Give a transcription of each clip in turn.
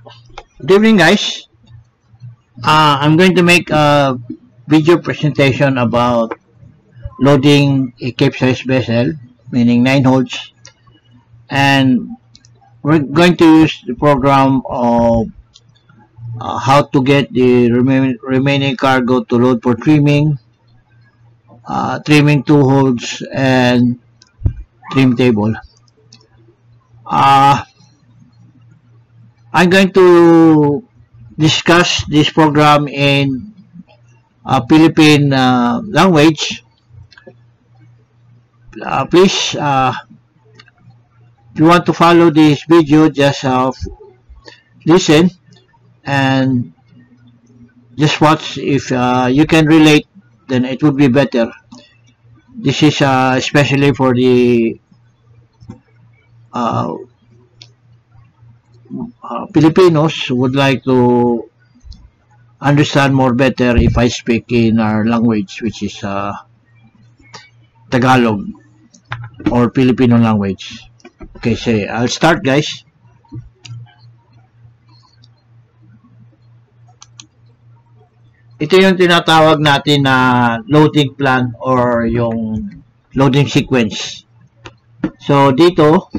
Good evening, guys. I'm going to make a video presentation about loading a Capesize vessel, meaning 9 holds, and we're going to use the program of how to get the remaining cargo to load for trimming, trimming 2 holds, and trim table. I'm going to discuss this program in Philippine language. Please, if you want to follow this video, just listen and just watch. If you can relate, then it would be better. This is especially for the Filipinos who would like to understand more better if I speak in our language, which is Tagalog or Filipino language. Okay, so I'll start, guys. Ito yung tinatawag natin na loading plan or yung loading sequence. So dito,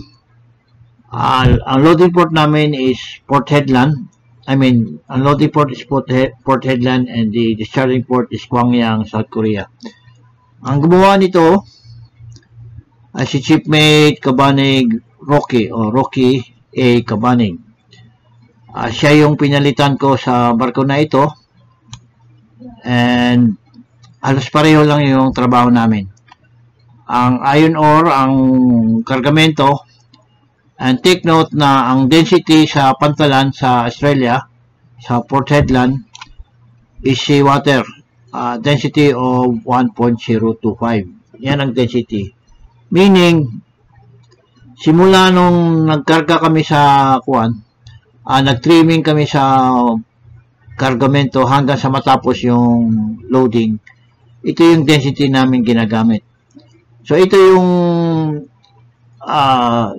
ang loading port namin is Port Hedland. Ang loading port is Port Hedland, and the discharging port is Gwangyang, South Korea. Ang gumawa nito ay si Shipmate Cabanig Rocky o Rocky A. Cabanig. Siya yung pinalitan ko sa barko na ito, and halos pareho lang yung trabaho namin. Ang iron ore, ang kargamento. And take note na ang density sa pantalan sa Australia, sa Port Hedland, is seawater. Density of 1.025. Yan ang density. Meaning, simula nung nagkarga kami sa nag-trimming kami sa kargamento hanggang sa matapos yung loading, ito yung density namin ginagamit. So, ito yung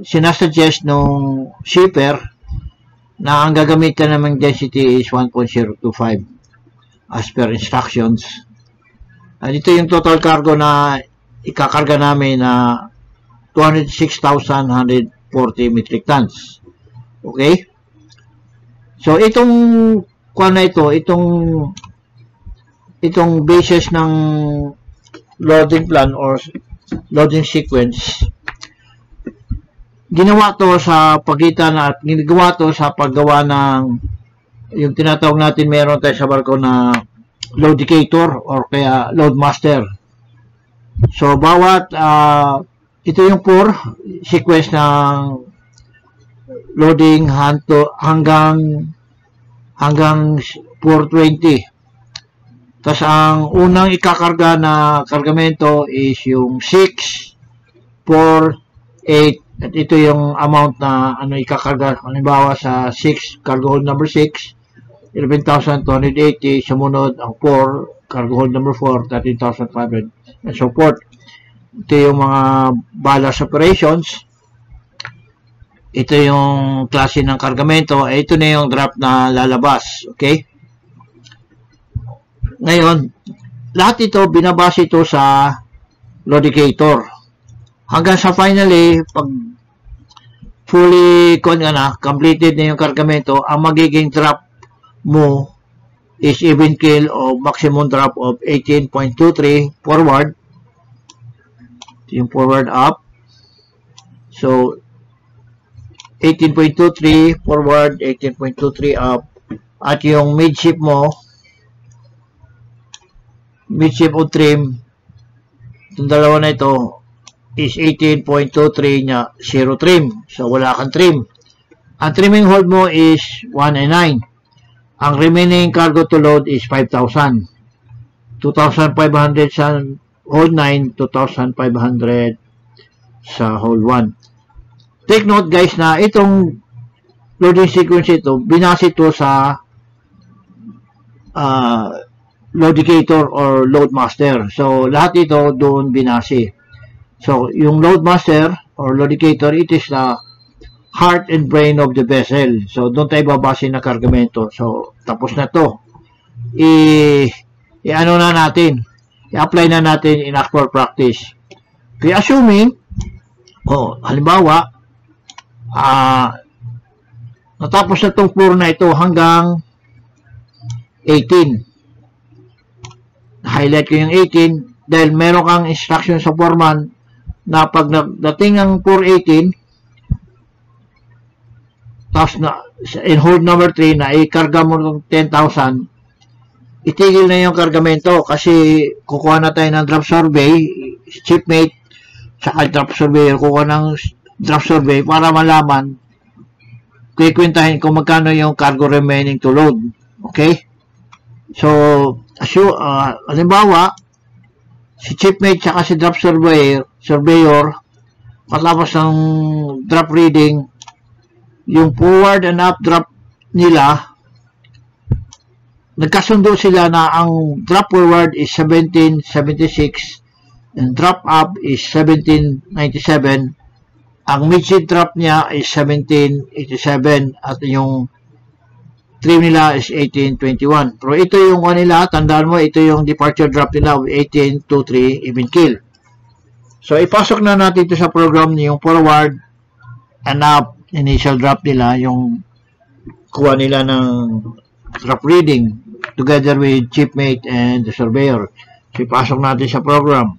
sinasuggest nung shipper na ang gagamitan namang density is 1.025 as per instructions. Ito yung total cargo na ikakarga namin na 206,140 metric tons. Okay? So itong itong basis ng loading plan or loading sequence, ginawa to sa pagitan at ginagawa to sa paggawa ng yung tinatawag natin, meron tayo sa barko na loadicator or kaya loadmaster. So bawat ito yung pour sequence ng loading hanggang 420. Tapos ang unang ikakarga na kargamento is yung 6, 4, 8. At ito yung amount na ikakarga. Halimbawa sa 6, cargo hold number 6, 11,280. Sumunod ang 4, cargo hold number 4, 13,500, and so forth. Ito yung mga ballast operations. Ito yung klase ng kargamento. Ito na yung draft na lalabas. Okay? Ngayon, lahat ito, binabase ito sa loadicator. Hanggang sa finally, pag fully completed na yung kargamento, ang magiging drop mo is even keel o maximum drop of 18.23 forward. Yung forward up. So, 18.23 forward, 18.23 up. At yung midship mo, midship o trim, itong dalawa na ito, is 18.23 niya, 0 trim. So, wala kang trim. Ang trimming hold mo is 1 and 9. Ang remaining cargo to load is 5,000. 2,500 sa hold 9, 2,500 sa hold 1. Take note, guys, na itong loading sequence ito, binase ito sa loadicator or loadmaster. So, lahat ito doon binase. So, yung loadmaster or loadicator, it is heart and brain of the vessel. So, doon tayo babase na kargamento. So, tapos na to. I-ano na natin. I-apply na natin in actual practice. Kaya assuming, halimbawa, natapos na itong floor na ito hanggang 18. Highlight ko yung 18 dahil meron kang instruction sa foreman na pag dating ng floor 18, tapos na, in hold number 3 na ikarga mo ng 10,000, itigil na yung kargamento kasi kukuha na tayo ng draft survey, shipmate, saka draft survey, kukuha ng draft survey para malaman, kikwentahin kung magkano yung cargo remaining to load. Okay? So, halimbawa, si shipmate saka si draft surveyor, matapos ng draft reading, yung forward and up drop nila, nagkasundo sila na ang drop forward is 1776 and drop up is 1797. Ang midship drop niya is 1787 at yung trim nila is 1821. Pero ito yung nila, tandaan mo, ito yung departure drop nila of 1823 even kill. So, ipasok na natin ito sa program yung forward and up initial drop nila, yung kuha nila ng drop reading together with shipmate and the surveyor. So, ipasok natin sa program.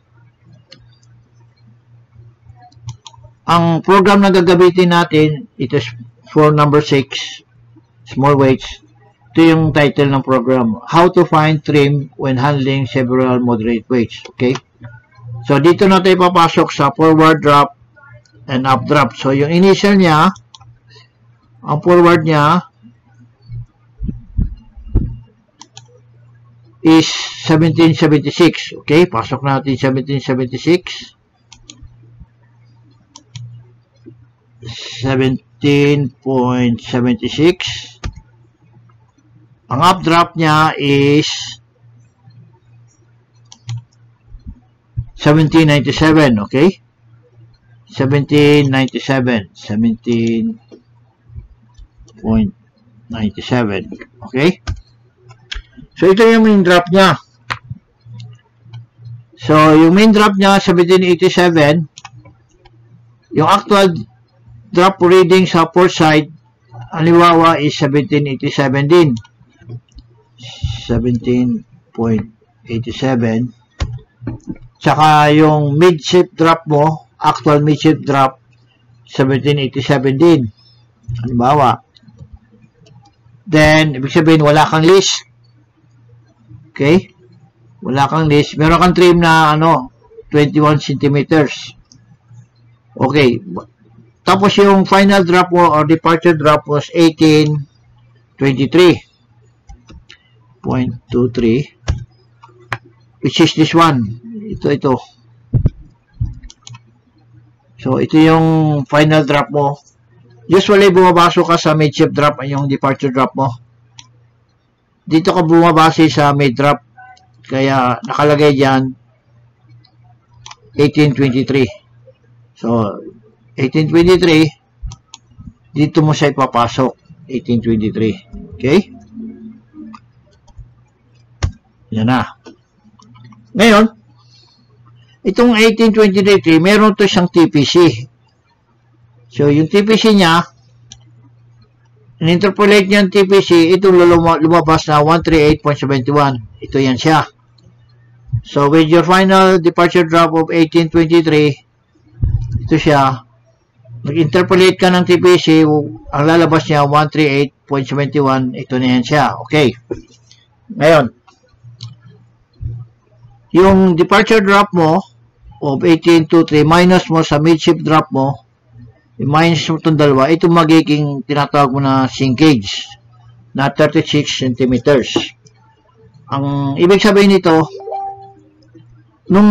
Ang program na gagamitin natin, ito is for number 6, small weights. Ito yung title ng program, How to Find Trim When Handling Several Moderate Weights. Okay? So, dito na tayo papasok sa forward drop and up drop. So, yung initial niya, ang forward niya is 1776. Okay, pasok natin 1776. 17.76. Ang updraft niya is 1797. Okay, 1797. 17.97. Okay? So, ito yung main drop niya. So, yung main drop niya, 1787. Yung actual drop reading sa port side, halimbawa is 1787 din. 17.87. Tsaka yung midship drop mo, actual midship drop, 1787 din. Halimbawa. Then, ibig sabihin, wala kang list. Okay? Wala kang list. Meron kang trim na, 21 centimeters. Okay. Tapos, yung final drop mo or departure drop was 1823.23, which is this one. Ito. So, ito yung final drop mo. Usually, bumabasok ka sa midship drop yung departure drop mo. Dito ka bumabase sa mid drop. Kaya, nakalagay dyan, 1823. So, 1823, dito mo siya ipapasok. 1823. Okay? Yan na. Ngayon, itong 1823, meron to siyang TPC. So, yung TPC niya, in-interpolate niya yung TPC, itong lumabas na 138.71. Ito yan siya. So, with your final departure drop of 1823, ito siya. Mag-interpolate ka ng TPC, ang lalabas niya 138.71. Ito na yan siya. Okay. Ngayon, yung departure drop mo of 1823 minus mo sa midship drop mo, minus mo itong dalawa, ito magiging tinatawag mo na sinkage na 36 centimeters. Ang ibig sabihin nito, nung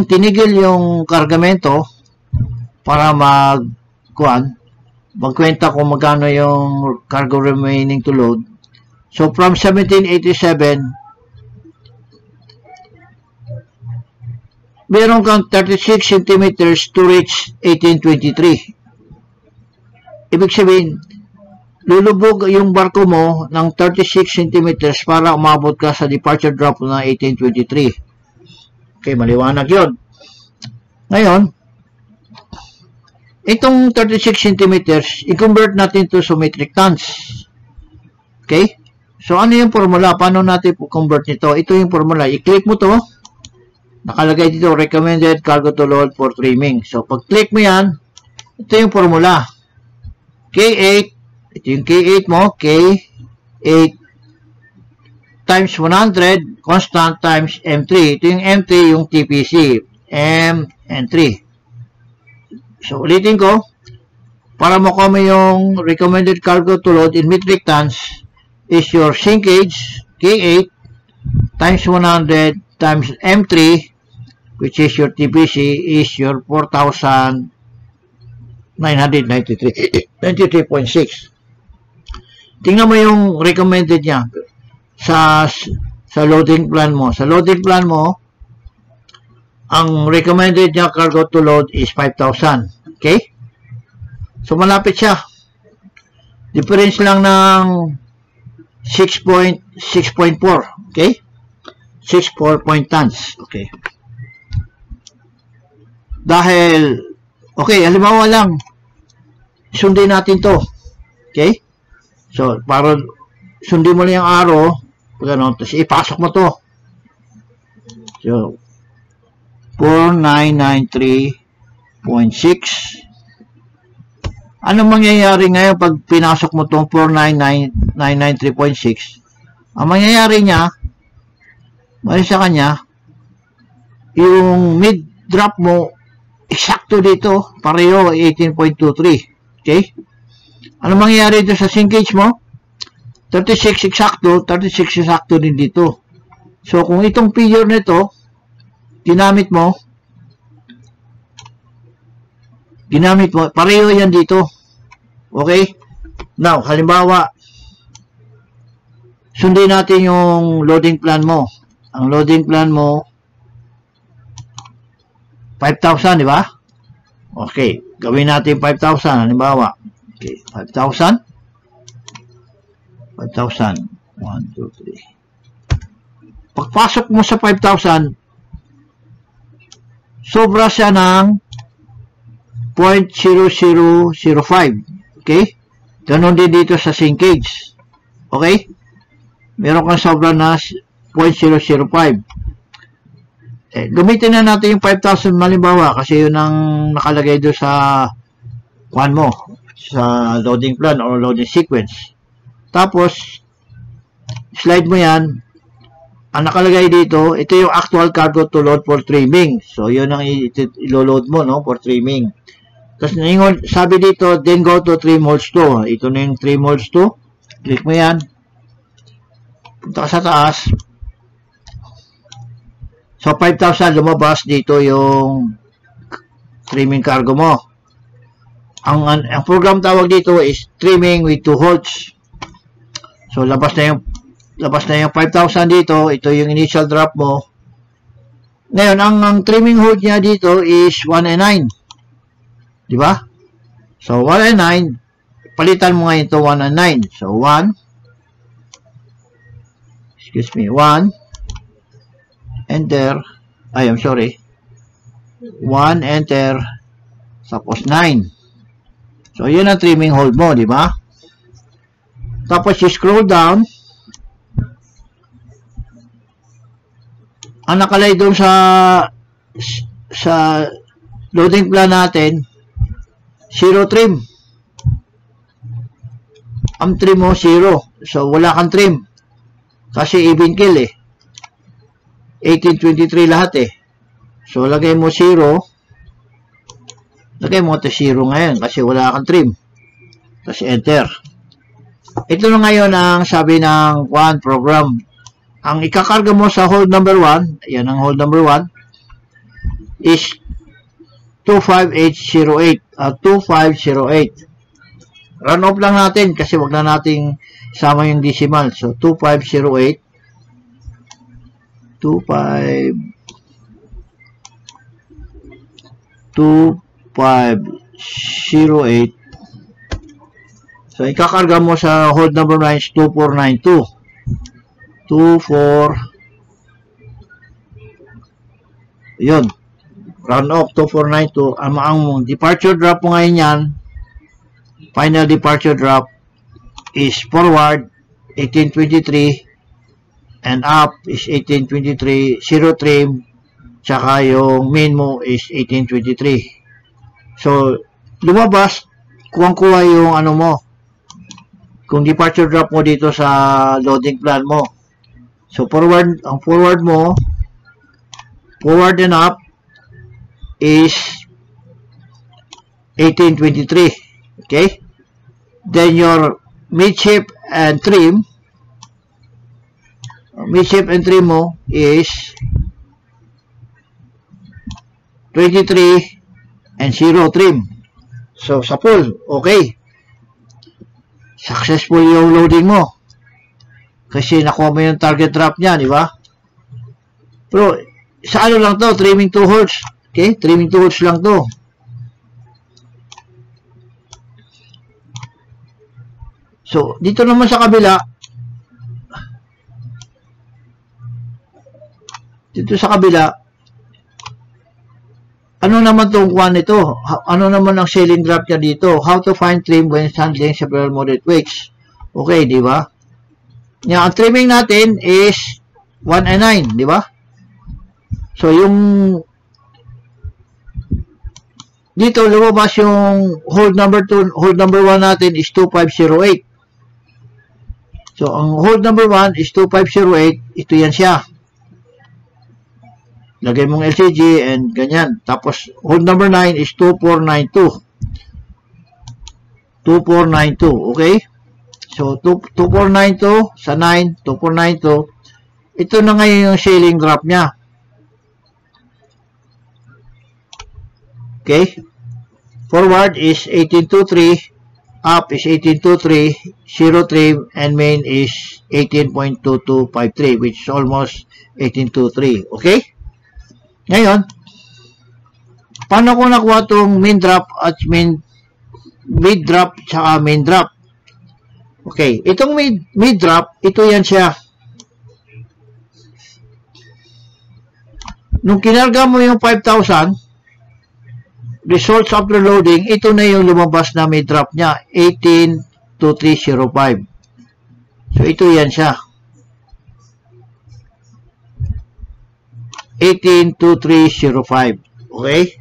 tinigil yung kargamento para magkwenta kung magkano yung cargo remaining to load. So, from 1787, meron kang 36 centimeters to reach 1823. ibig sabihin, lulubog yung barko mo ng 36 centimeters para umabot ka sa departure drop na 1823. Okay, maliwanag yun. Ngayon, itong 36 centimeters, i-convert natin to sa metric tons. Okay? So, ano yung formula? Paano natin convert nito? Ito yung formula. I-click mo to. Nakalagay dito, recommended cargo to load for trimming. So, pag-click mo yan, ito yung formula. K8, ito yung K8 mo, K8 times 100, constant times M3. Ito yung M3, yung TPC. M and 3. So, ulitin ko, para makuha mo yung recommended cargo to load in metric tons, is your sinkage, K8, times 100, times M3, which is your TPC, is your 4,993.6. Tingnan mo yung recommended niya sa loading plan mo. Sa loading plan mo, ang recommended niya cargo to load is 5,000. Okay? So, malapit siya. Difference lang ng 6.4. Okay? 6.4 tons. Okay. Dahil, okay, halimbawa lang, sundin natin to. Okay? So, para sundin mo lang yung arrow, gano'n, tapos ipasok mo to. So, 4993.6. Anong mangyayari ngayon pag pinasok mo tong 49993.6? Ang mangyayari niya, mali sa kanya, yung mid-drop mo, eksakto dito, pareho 18.23. Okay? Ano mangyayari dito sa sinkage mo? 36 eksakto, 36 eksakto din dito. So, kung itong figure nito, ginamit mo, pareho yan dito. Okay? Now, halimbawa, sundin natin yung loading plan mo. Ang loading plan mo, 5,000, di ba? Okay. Gawin natin 5,000. Halimbawa. Okay. 5,000. 5,000. 1, 2, 3. Pagpasok mo sa 5,000, sobra siya ng 0.0005. Okay? Ganon din dito sa sinkage. Okay? Meron kang sobra na 0.005. Gamitin na natin yung 5,000 malimbawa kasi yun ang nakalagay doon sa kuhan mo, sa loading plan or loading sequence. Tapos, slide mo yan. Ang nakalagay dito, ito yung actual cargo to load for trimming. So, yun ang ilo-load mo, no, for trimming. Tapos, sabi dito, then go to trim holes 2. Ito na yung trim holes 2. Click mo yan. Punta ka sa taas. So, 5,000 lumabas dito yung trimming cargo mo. Ang program tawag dito is trimming with 2 holes. So, labas na yung 5,000 dito. Ito yung initial drop mo. Ngayon, ang trimming hold niya dito is 1 and 9. Diba? So, 1 and 9. Palitan mo ngayon ito 1 and 9. So, 1. Excuse me. 1. Enter. I'm sorry. 1, enter. Tapos 9. So, yun ang trimming hold mo, di ba? Tapos, scroll down. Ang nakalay doon sa loading plan natin, 0 trim. Ang trim mo, 0. So, wala kang trim. Kasi even kill eh. 1823 lahat eh. So, lagay mo 0. Lagay mo ito 0 ngayon kasi wala kang trim. Tapos enter. Ito na ngayon ang sabi ng one program. Ang ikakarga mo sa hold number 1, yan ang hold number 1, is 25808. 2508. Run off lang natin kasi wag na nating sama yung decimal. So, 2508. 2508 So, ikakarga mo sa hold number 9 is 2492. 24, yun. Round off, 2492. Ang departure drop mo ngayon yan, final departure drop is forward 1823 and up is 1823, zero trim, tsaka yung main mo is 1823. So, lumabas, kuwang-kuha yung ano mo, kung departure drop mo dito sa loading plan mo. So, forward, ang forward mo, forward and up is 1823. Okay? Then your midship and trim mo is 23 and 0 trim. So, sa full, okay. Successful yung loading mo. Kasi nakuha mo yung target drop niya, di ba? Pero, sa ano lang to? Trimming 2 holes. Okay? Trimming 2 holes lang to. So, dito naman sa kabila, ano naman itong one ito? Ano naman ang selling drop niya dito? How to find trim when handling several moderate weights. Okay, di ba? Yan, ang trimming natin is 1 and 9, di ba? So, yung dito, lumabas yung hold number 2, hold number 1 natin is 2508. So, ang hold number 1 is 2508. Ito yan siya. Lagay mong LCG and ganyan. Tapos, hold number 9 is 2492. 2492, okay? So, 2492 sa 9, 2492. Ito na ngayon yung selling drop niya. Okay? Forward is 1823, up is 1823, 0 trim, and main is 18.2253, which is almost 1823. Okay? Ngayon, paano ko nakuha itong main drop at mid drop tsaka main drop? Okay, itong mid drop, ito yan siya. Nung kinarga mo yung 5,000, results after loading, ito na yung lumabas na mid drop niya, 182305. So, ito yan siya. 182305. Okay?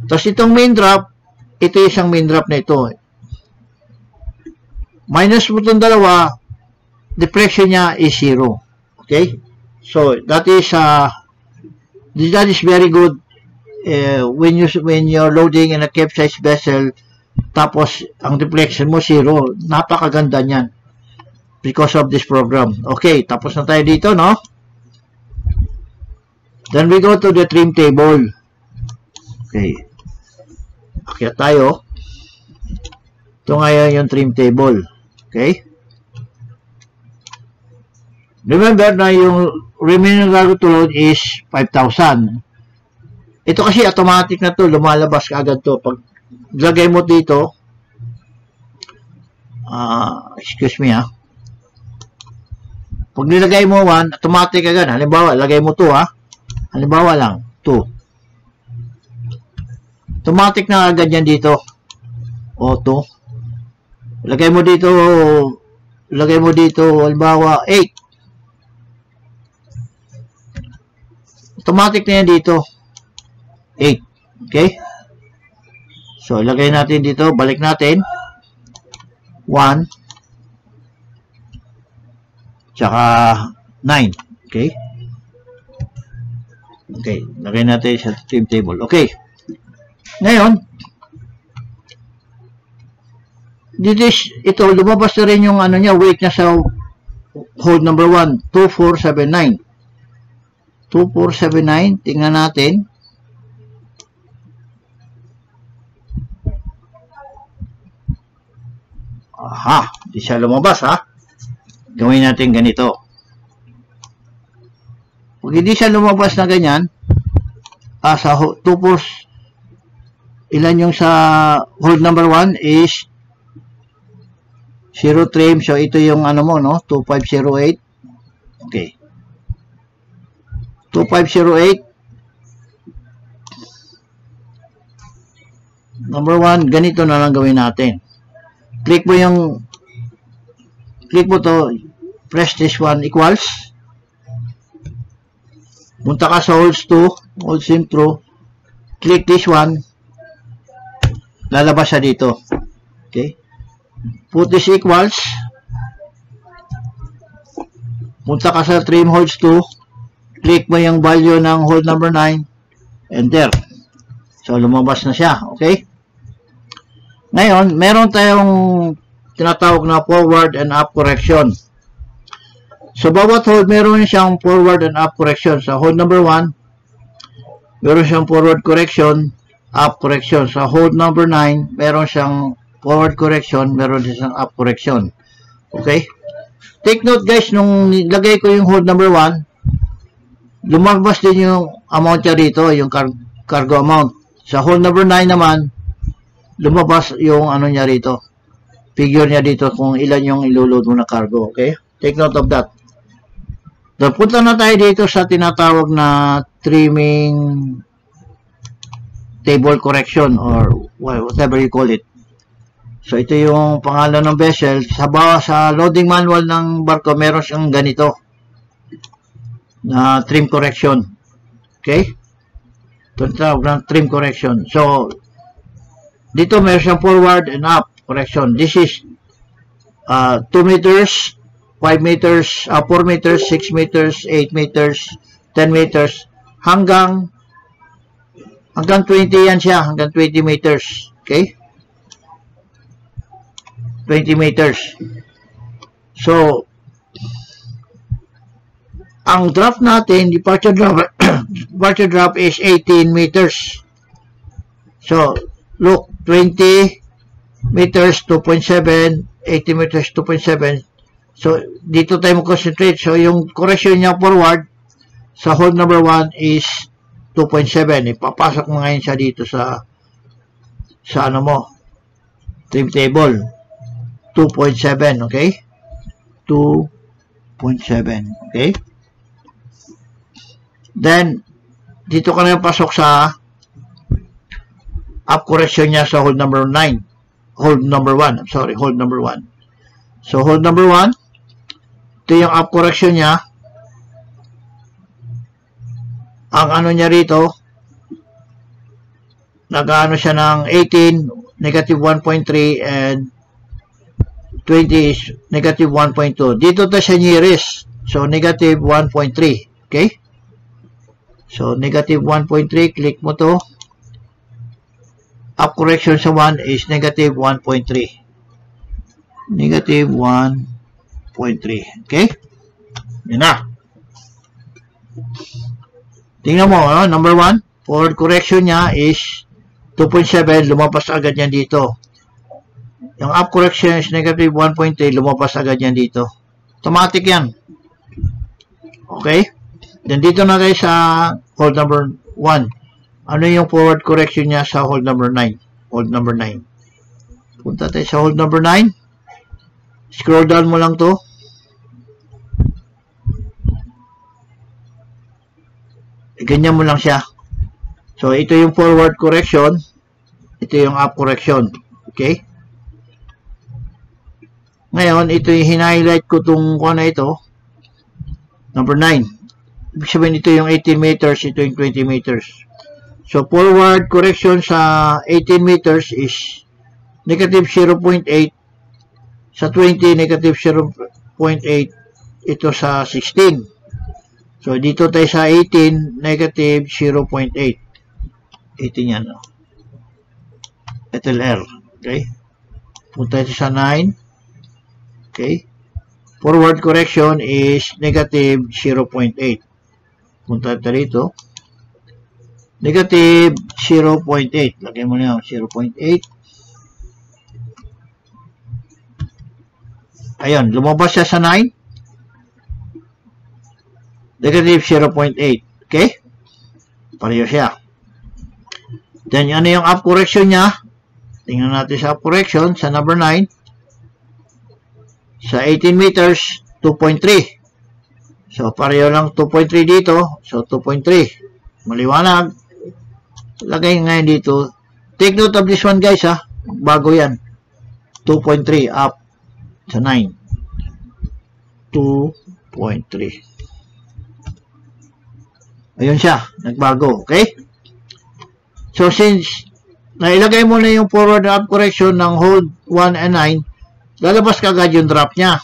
Tapos itong main drop, ito yung isang main drop na ito. Minus mo itong dalawa, deflection niya is 0. Okay? So, that is very good when you're loading in a capsize vessel, tapos ang deflection mo 0. Napakaganda niyan because of this program. Okay, tapos na tayo dito, no? Then we go to the trim table. Okay. Akyat tayo. Ito ngayon yung trim table. Okay? Remember na yung remaining cargo to load is 5,000. Ito kasi automatic na to, lumalabas ka agad to. Pag lagay mo dito, excuse me pag nilagay mo 1, automatic agad. Halimbawa, lagay mo 2 Halimbawa lang, 2. Automatic na agad yan dito. O 2. Lagay mo dito, halimbawa, 8. Automatic na yan dito. 8. Okay? So, ilagay natin dito. Balik natin. 1. Tsaka 9. Okay? Okay. Lagay natin sa trim table. Okay. Ngayon, ito, lumabas na rin yung ano niya, weight niya sa hold number 1. 2479. 2479. Tingnan natin. Aha, di siya lumabas Gawin natin ganito. Pag hindi siya lumabas na ganyan, sa 2 pores, ilan yung sa hold number 1 is 0 trim. So, ito yung ano mo, no? 2508. Okay. 2508. Number 1, ganito na lang gawin natin. Click mo to, press this one equals. Punta ka sa holds 2, holds sim through. Click this one. Lalabas siya dito. Okay. Put this equals. Punta ka sa trim holds 2. Click mo yung value ng hold number 9. Enter. So, lumabas na siya. Okay. Ngayon, meron tayong tinatawag na forward and up correction. So, bawat hold, meron siyang forward and up correction. Sa hold number 1, meron siyang forward correction, up correction. Sa hold number 9, meron siyang forward correction, meron siyang up correction. Okay? Take note guys, nung nilagay ko yung hold number 1, lumabas din yung amount niya dito, yung cargo amount. Sa hold number 9 naman, lumabas yung ano niya rito. Figure niya dito kung ilan yung iloload mo na cargo. Okay? Take note of that. So, punta na tayo dito sa tinatawag na trimming table correction or whatever you call it. So, ito yung pangalan ng vessel. Sa loading manual ng barko, meron siyang ganito na trim correction. Okay? Ito tawag ng trim correction. So, dito meron siyang forward and up correction. This is 2 meters, 5 meters, 4 meters, 6 meters, 8 meters, 10 meters, hanggang 20 yan siya, hanggang 20 meters. Okay? 20 meters. So, ang draft natin, departure drop is 18 meters. So, look, 20 meters, 2.7, 80 meters, 2.7. So, dito tayo mag-concentrate. So, yung correction niya forward sa hold number 1 is 2.7. Ipapasok mo ngayon siya dito sa ano mo, trim table. 2.7, okay? 2.7, okay? Then, dito ka na pasok sa up correction niya sa hold number 9. Hold number 1. I'm sorry, hold number 1. So, hold number 1. Ito yung up correction niya. Ang ano niya rito, nag-ano siya ng 18, negative 1.3, and 20 is negative 1.2. Dito tayo siya nearest. So, negative 1.3. Okay? So, negative 1.3. Click mo to. Up correction sa 1 is negative 1.3. Negative 1.3. Okay? Yan na. Tingnan mo, number 1, forward correction niya is 2.7. Lumabas agad yan dito. Yung up correction is negative 1.3. Lumabas agad yan dito. Automatic yan. Okay? Then dito na tayo sa hold number 1. Ano yung forward correction niya sa hold number 9? Hold number 9. Punta tayo sa hold number 9. Scroll down mo lang to. Ganyan mo lang siya. So, ito yung forward correction. Ito yung up correction. Okay? Ngayon, ito yung hinighlight ko itong kuha na ito. Number 9. Ibig sabihin, ito yung 18 meters, ito yung 20 meters. So, forward correction sa 18 meters is negative 0.8. Sa 20, negative 0.8. Ito sa 16. So, dito tayo sa 18, negative 0.8. 18 yan. FLR. Okay? Punta tayo sa 9. Okay? Forward correction is negative 0.8. Punta tayo dito. Negative 0.8. Lagyan mo na 0.8. Ayun, lumabas siya sa 9. Negative 0.8. Okay? Pareho siya. Then, ano yung up correction niya? Tingnan natin sa up correction sa number 9. Sa 18 meters, 2.3. So, pareho lang 2.3 dito. So, 2.3. Maliwanag. Lagay ngayon dito. Take note of this one, guys, ha. Bago yan. 2.3 up sa 9. 2.3. Ayun siya. Nagbago. Okay? So, since nailagay mo na yung forward and up correction ng hold 1 and 9, lalabas kagad yung drop niya.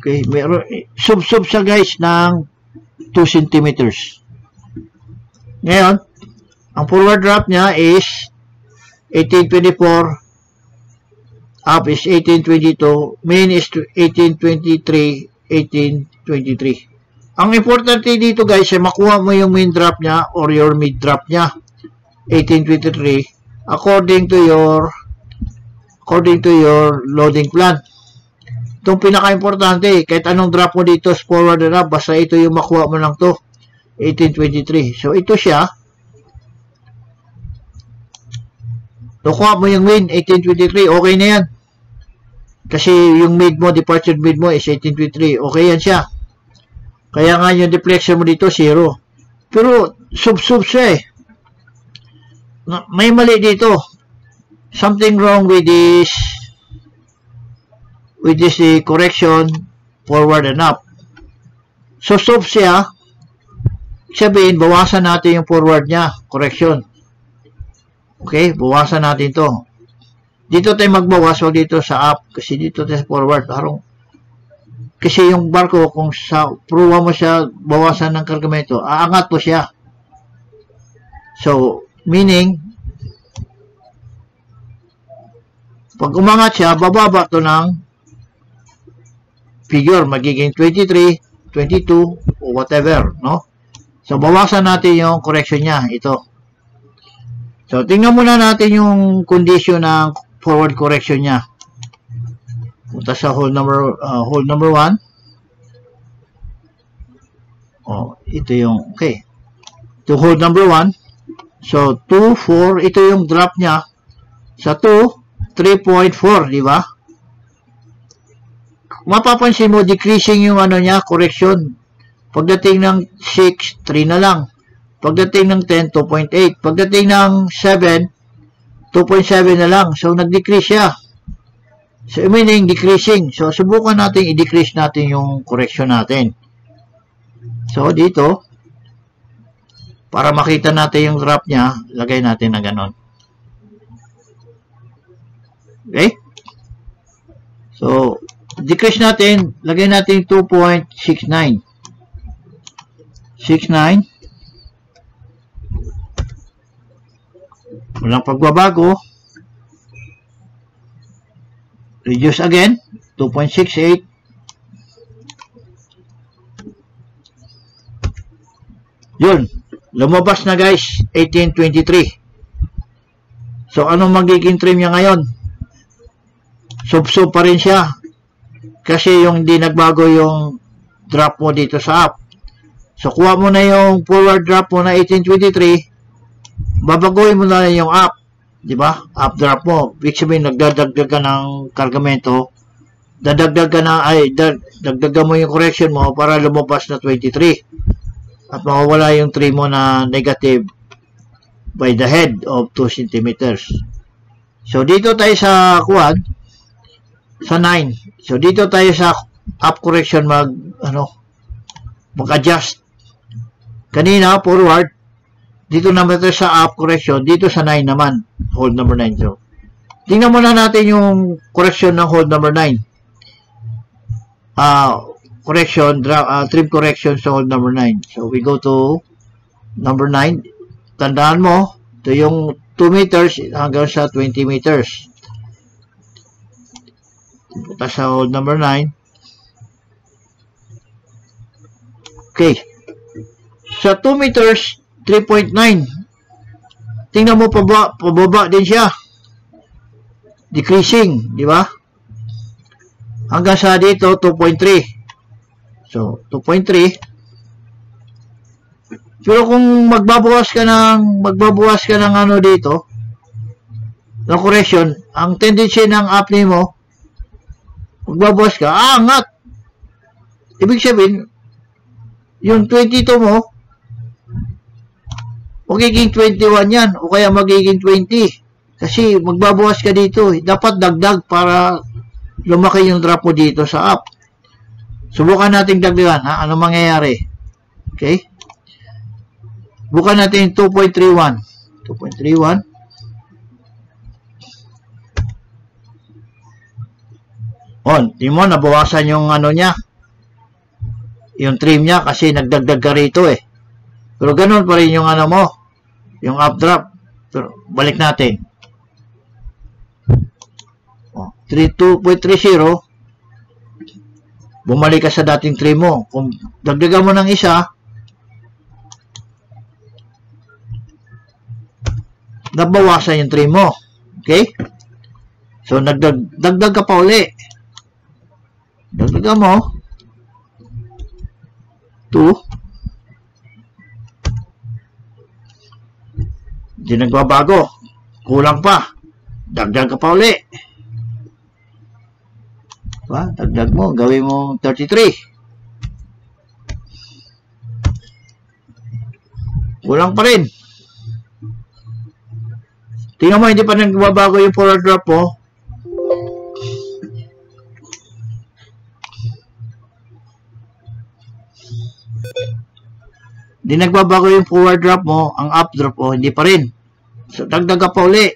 Okay, meron sub siya guys ng 2 centimeters. Ngayon, ang forward drop niya is 1824, up is 1822, main is 1823, 1823. Ang importante dito guys ay makuha mo yung main drop niya or your mid drop niya 1823 according to your loading plan. Itong pinaka-importante, kahit anong drop mo dito is forward and up, basta ito yung makuha mo lang to 1823. So ito siya. Nakuha mo yung main 1823, okay na yan. Kasi yung mid mo, departure mid mo is 1823, okay yan siya. Kaya nga yung deflection mo dito, 0. Pero, sub siya eh. May mali dito. Something wrong with this correction, forward and up. So, sub siya. Sabihin, bawasan natin yung forward niya, correction. Okay, bawasan natin to. Dito tayo magbawas, wag dito sa up. Kasi dito tayo sa forward. Kasi yung barko, kung sa pruwa mo siya bawasan ng kargamento, aangat po siya. So, meaning, pag umangat siya, bababa to ng figure, magiging 23, 22, o whatever, no? So, bawasan natin yung correction niya, ito. So, tingnan muna natin yung condition ng forward correction niya. Punta sa hold number 1. Oh, ito yung, okay. Ito hold number 1. So, 2, 4, ito yung drop niya. Sa 2, 3.4, di ba? Mapapansin mo, decreasing yung ano niya, correction. Pagdating ng 6, 3 na lang. Pagdating ng 10, 2.8. Pagdating ng 7, 2.7 na lang. So, nag-decrease siya. So, meaning decreasing. So, subukan natin i-decrease natin yung correction natin. So, dito, para makita natin yung graph niya, lagay natin na ganon. Okay? So, decrease natin, lagay natin 2.69. 69. Walang pagbabago. Reduce again. 2.68. Yun. Lumabas na guys. 1823. So, anong magiging trim niya ngayon? Sub-sub pa rin siya. Kasi yung hindi nagbago yung drop mo dito sa up. So, kuha mo na yung forward drop mo na 1823. Babaguhin mo na yung up. Diba? Up drop mo. Ibig sabihin, nagdadagdag ka ng kargamento. Dagdagan mo yung correction mo para lumabas na 23. At mawawala yung 3 mo na negative by the head of 2 centimeters. So, dito tayo sa quad. Sa 9. So, dito tayo sa up correction mag-adjust. Kanina, forward. Dito naman tayo sa up correction. Dito sa 9 naman. Hold number 9. So, tingnan muna natin yung correction ng hold number 9. Trim correction sa hold number 9. So, we go to number 9. Tandaan mo, ito yung 2 meters hanggang sa 20 meters. Punta sa hold number 9. Okay. Sa 2 meters, 3.9. Tingnan mo, pababa din siya. Decreasing, di ba? Hanggang sa dito, 2.3. So, 2.3. Pero kung magbabawas ka ng ano dito, ng correction, ang tendency ng apnea mo, magbabawas ka, angat. Ibig sabihin, yung 22 mo, magiging 21 yan, o kaya magiging 20. Kasi magbabawas ka dito. Dapat dagdag para lumaki yung drop mo dito sa up. Subukan natin dagdagan, ha? Ano mangyayari? Okay? Bukan natin 2.31. 2.31. Di mo, nabawasan yung ano niya. Yung trim niya kasi nagdagdag ka rito eh. Pero ganun pa rin yung ano mo. Yung up drop. Pero balik natin. 2.30. Bumalik ka sa dating trim mo. Kung dagdagan mo ng isa, nabawasan yung trim mo. Okay? So, dagdag ka pa uli. Dagdagan mo 2. Hindi nagbabago. Kulang pa. Dagdag ka pa uli. Diba? Dagdag mo. Gawin mo 33. Kulang pa rin. Tingnan mo, hindi pa nagbabago yung forward drop mo. Hindi nagbabago yung forward drop mo, ang up drop mo, hindi pa rin. So, dagdag ka pa uli.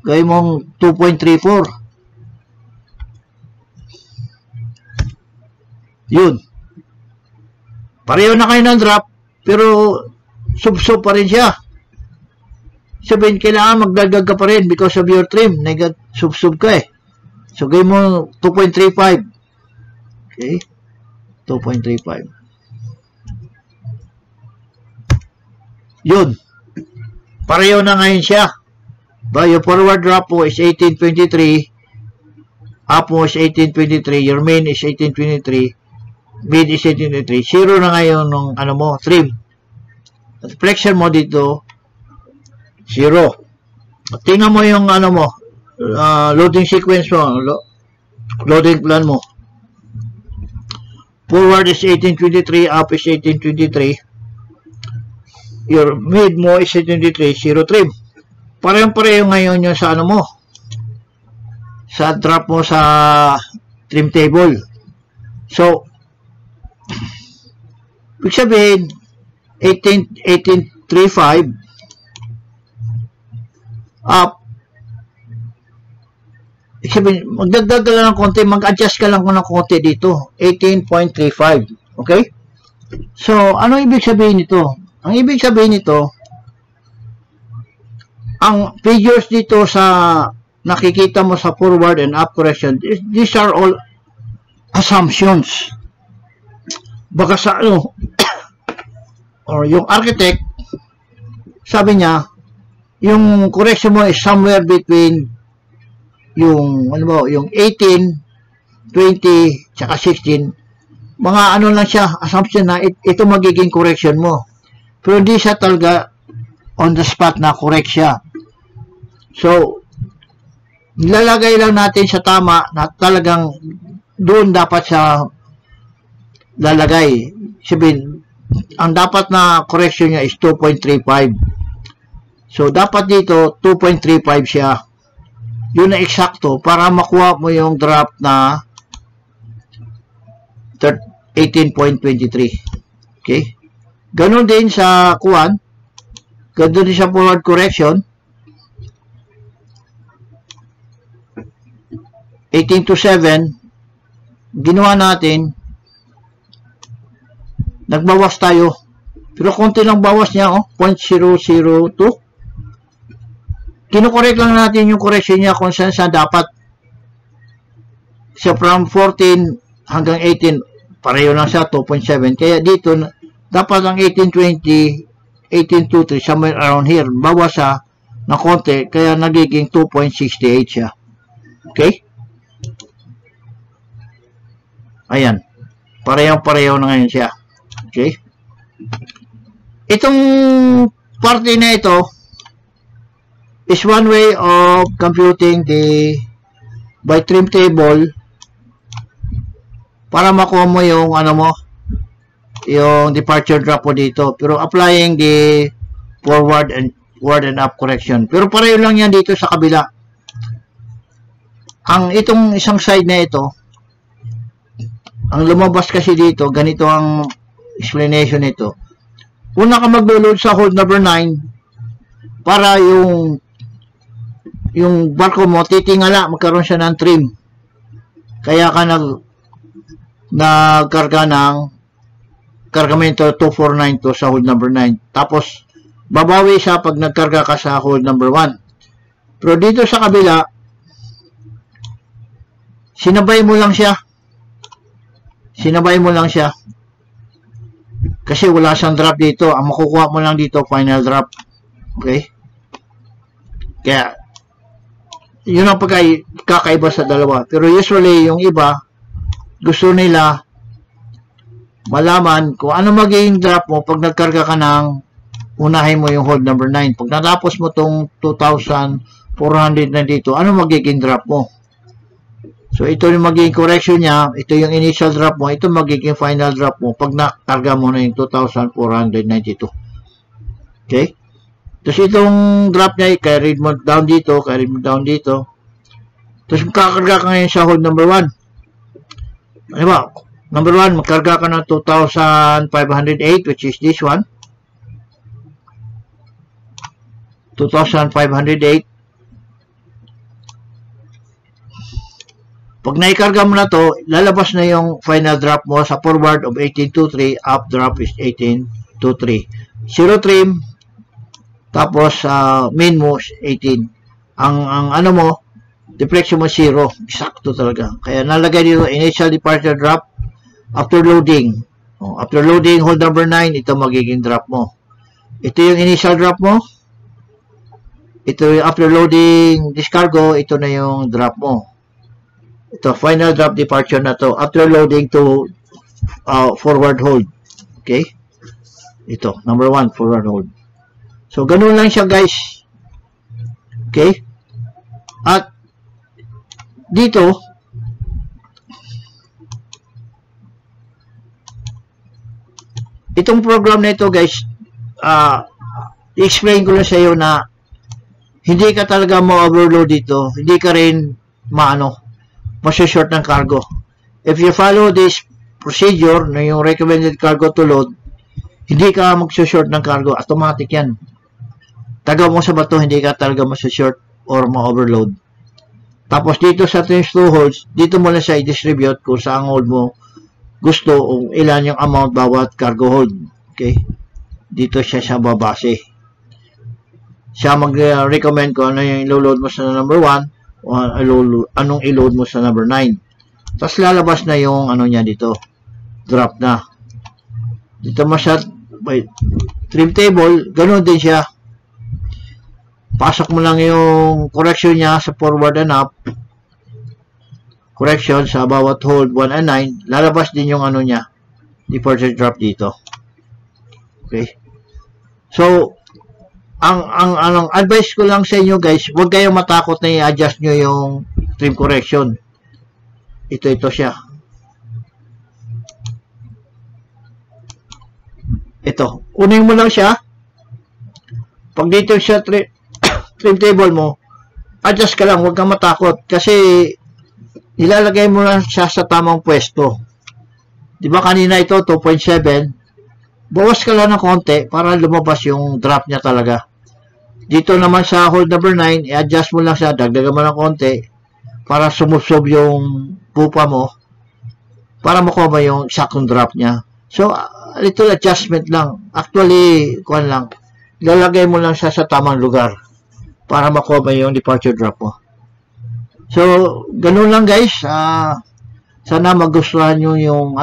Gawin mong 2.34. Yun. Pareho na kayo ng drop, pero sub-sub pa rin siya. Sabihin, kailangan magdagdag ka pa rin because of your trim. Sub-sub ka eh. So, gawin mo 2.35. Okay? 2.35. Yun. Pareho na ngayon siya. Yung forward drop mo is 18.23. Up mo is 18.23. Your main is 18.23. Mid is 18.23. Zero na ngayon ng ano mo, trim. At flexion mo dito, 0. Tingnan mo yung ano mo, loading sequence mo, loading plan mo. Forward is 18.23, up is 18.23. Your mid mo is 18.23, 0 trim. Parehong-pareho ngayon yung sa ano mo, sa drop mo sa trim table. So, ibig sabihin, 18.35 up. Ibig sabihin, magdagdag ka lang ng konti, mag-adjust ka lang ng konti dito. 18.35. Okay? So, ano ibig sabihin nito? Ang ibig sabihin nito, ang figures dito sa nakikita mo sa forward and up correction, these are all assumptions. Baka sa ano, or yung architect, sabi niya, yung correction mo is somewhere between yung, ano mo, yung 18, 20, tsaka 16. Mga ano lang siya, assumption na ito magiging correction mo. Pero hindi siya talaga on the spot na correct siya. So, nilalagay lang natin sa tama na talagang doon dapat siya lalagay. Sabihin, ang dapat na correction niya is 2.35. So, dapat dito 2.35 siya. Yun na eksakto para makuha mo yung drop na 18.23. Okay? Ganon din sa kuwan. Ganon din sa forward correction. 18 to 7. Ginawa natin. Nagbawas tayo. Pero konti lang bawas niya, oh. 0.002. Kinukorek lang natin yung correction niya kung saan sa dapat. So, from 14 hanggang 18, pareho lang siya, 2.7. Kaya dito, dapat ang 18.20, 18.23, somewhere around here. Bawas siya na konti, kaya nagiging 2.68 siya. Okay? Ayan. Parehong-pareho na ngayon siya. Okay? Itong parte na ito, is one way of computing the by trim table para makuha mo yung ano mo, yung departure drop mo dito. Pero applying the forward and up correction. Pero pareho lang yan dito sa kabila. Ang itong isang side na ito, ang lumabas kasi dito, ganito ang explanation nito. Una ka maglo-load sa hold number 9 para yung barko mo titingala, magkaroon siya ng trim. Kaya ka nagkarga ng kargamento 2492 sa hold number 9. Tapos babawi siya pag nagkarga ka sa hold number 1. Pero dito sa kabila, sinabay mo lang siya. Kasi wala siyang drop dito. Ang makukuha mo lang dito, final drop. Okay? Kaya, yun ang kakaiba sa dalawa. Pero usually, yung iba, gusto nila malaman kung ano magiging drop mo pag nagkarga ka ng unahin mo yung hold number 9. Pag natapos mo tong 2,400 na dito, ano magiging drop mo? So, ito yung magiging correction niya. Ito yung initial drop mo. Ito magiging final drop mo pag nakarga mo na yung 2,492. Okay? Tapos itong drop niya, carried mo down dito, Tapos makakarga ka ngayon sa hold number 1. Ano ba? Number 1, magkarga ka ng 2,508, which is this one. 2,508. Pag naikarga mo na to, lalabas na yung final drop mo sa forward of 1823, up drop is 1823. Zero trim, tapos main mo 18. Ang ano mo, deflection mo 0. Sakto talaga. Kaya nalagay dito initial departure drop after loading. After loading, hold number 9, ito magiging drop mo. Ito yung initial drop mo. Ito yung after loading discargo, ito na yung drop mo. Ito, final drop departure na to. After loading to forward hold. Okay? Ito, number 1, forward hold. So, ganun lang siya, guys. Okay? At, dito, itong program na ito, guys, i-explain ko lang sa iyo na hindi ka talaga ma-overload dito. Hindi ka rin masashort ng cargo. If you follow this procedure na yung recommended cargo to load, hindi ka magsashort ng cargo. Automatic yan. Taga mo sa bato, hindi ka talaga masashort or ma-overload. Tapos dito sa times 2 holds, dito mo na siya i-distribute kung saan hold mo gusto o ilan yung amount bawat cargo hold. Okay? Dito siya babase. Siya mag-recommend ko ano yung i-load mo sa number 1 o anong i-load mo sa number 9. Tapos lalabas na yung ano niya dito. Drop na. Dito mo siya trim table, ganoon din siya. Pasok mo lang yung correction niya sa forward and up. Correction sa bawat hold 1 and 9. Lalabas din yung ano niya. Departure drop dito. Okay. So, ang advice ko lang sa inyo guys, huwag kayong matakot na i-adjust nyo yung trim correction. Ito siya. Ito. Unin mo lang siya. Pag dito siya trim table mo, adjust ka lang, huwag kang matakot. Kasi, ilalagay mo lang siya sa tamang pwesto. Diba kanina ito, 2.7. Bawas ka lang ng konti para lumabas yung drop niya talaga. Dito naman sa hold number 9, i-adjust mo lang siya, dagdagan mo ng konti para sumusob yung pupa mo para makuha mo yung saktong drop niya. So, little adjustment lang. Actually, kuhan lang. Ilalagay mo lang siya sa tamang lugar para makuha mo yung departure drop mo. So, ganun lang guys. Sana magustuhan nyo yung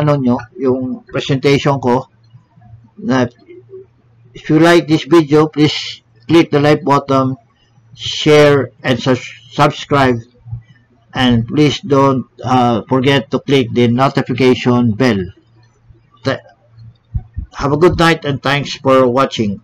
yung presentation ko. If you like this video, please click the like button, share, and subscribe. And please don't forget to click the notification bell. Have a good night and thanks for watching.